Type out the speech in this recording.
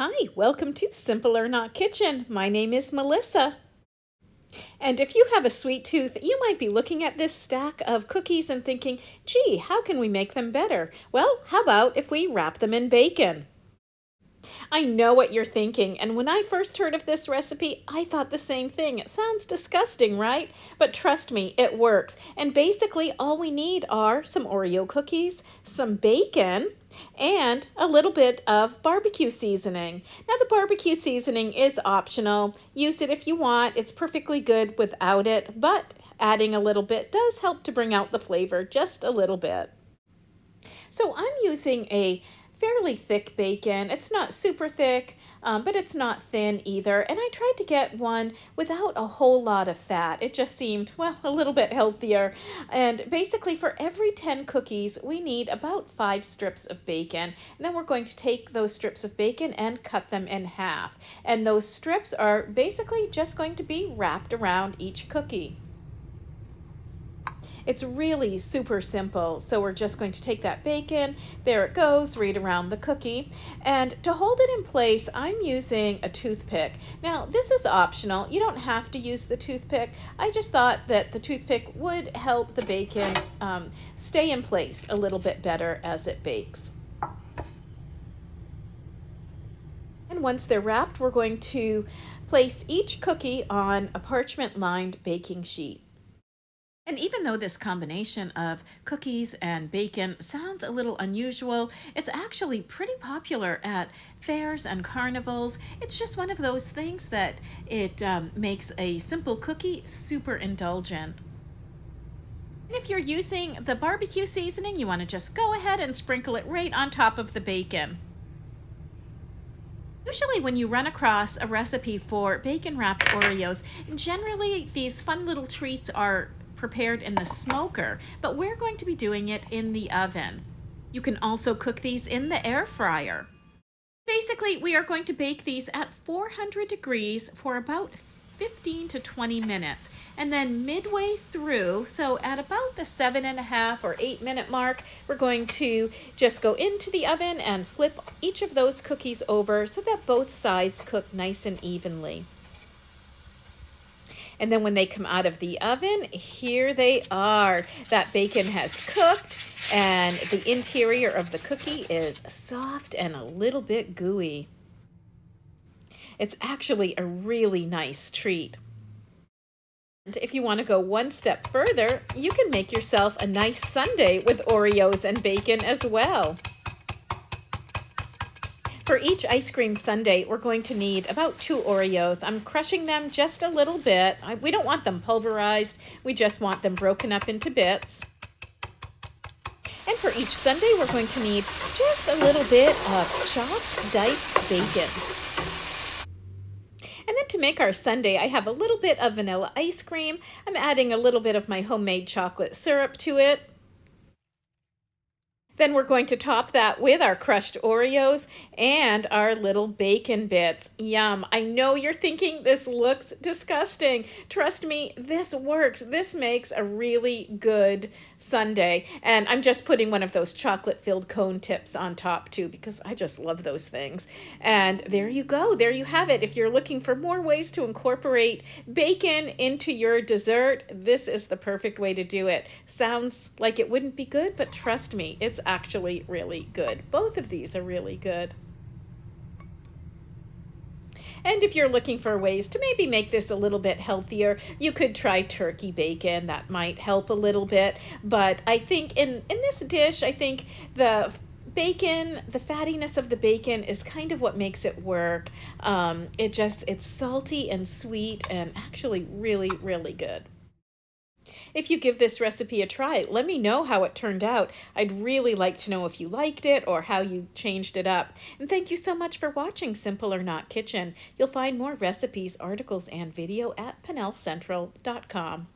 Hi, welcome to Simple or Not Kitchen. My name is Melissa. And if you have a sweet tooth, you might be looking at this stack of cookies and thinking, gee, how can we make them better? Well, how about if we wrap them in bacon? I know what you're thinking, and when I first heard of this recipe, I thought the same thing. It sounds disgusting, right? But trust me, it works. And basically, all we need are some Oreo cookies, some bacon, and a little bit of barbecue seasoning. Now, the barbecue seasoning is optional. Use it if you want. It's perfectly good without it, but adding a little bit does help to bring out the flavor just a little bit. So I'm using a fairly thick bacon. It's not super thick, but it's not thin either. And I tried to get one without a whole lot of fat. It just seemed, well, a little bit healthier. And basically for every 10 cookies, we need about 5 strips of bacon. And then we're going to take those strips of bacon and cut them in half. And those strips are basically just going to be wrapped around each cookie. It's really super simple. So we're just going to take that bacon, there it goes, right around the cookie. And to hold it in place, I'm using a toothpick. Now, this is optional. You don't have to use the toothpick. I just thought that the toothpick would help the bacon stay in place a little bit better as it bakes. And once they're wrapped, we're going to place each cookie on a parchment-lined baking sheet. And even though this combination of cookies and bacon sounds a little unusual, it's actually pretty popular at fairs and carnivals. It's just one of those things that it makes a simple cookie super indulgent. And if you're using the barbecue seasoning, you want to just go ahead and sprinkle it right on top of the bacon. Usually when you run across a recipe for bacon wrapped Oreos, generally these fun little treats are prepared in the smoker, but we're going to be doing it in the oven. You can also cook these in the air fryer. Basically, we are going to bake these at 400 degrees for about 15 to 20 minutes. And then midway through, so at about the 7.5 or 8 minute mark, we're going to just go into the oven and flip each of those cookies over so that both sides cook nice and evenly. And then when they come out of the oven, here they are. That bacon has cooked and the interior of the cookie is soft and a little bit gooey. It's actually a really nice treat. And if you want to go one step further, you can make yourself a nice sundae with Oreos and bacon as well. For each ice cream sundae, we're going to need about 2 Oreos. I'm crushing them just a little bit. We don't want them pulverized. We just want them broken up into bits. And for each sundae, we're going to need just a little bit of chopped diced bacon. And then to make our sundae, I have a little bit of vanilla ice cream. I'm adding a little bit of my homemade chocolate syrup to it. Then we're going to top that with our crushed Oreos and our little bacon bits. Yum. I know you're thinking this looks disgusting. Trust me, this works. This makes a really good sundae. And I'm just putting one of those chocolate-filled cone tips on top too because I just love those things. And there you go. There you have it. If you're looking for more ways to incorporate bacon into your dessert, this is the perfect way to do it. Sounds like it wouldn't be good, but trust me, it's actually really good. Both of these are really good. And if you're looking for ways to maybe make this a little bit healthier, you could try turkey bacon. That might help a little bit. But I think in this dish, I think the bacon, the fattiness of the bacon is kind of what makes it work. It's salty and sweet and actually really, really good. If you give this recipe a try, let me know how it turned out. I'd really like to know if you liked it or how you changed it up. And thank you so much for watching Simple or Not Kitchen. You'll find more recipes, articles, and video at PennellCentral.com.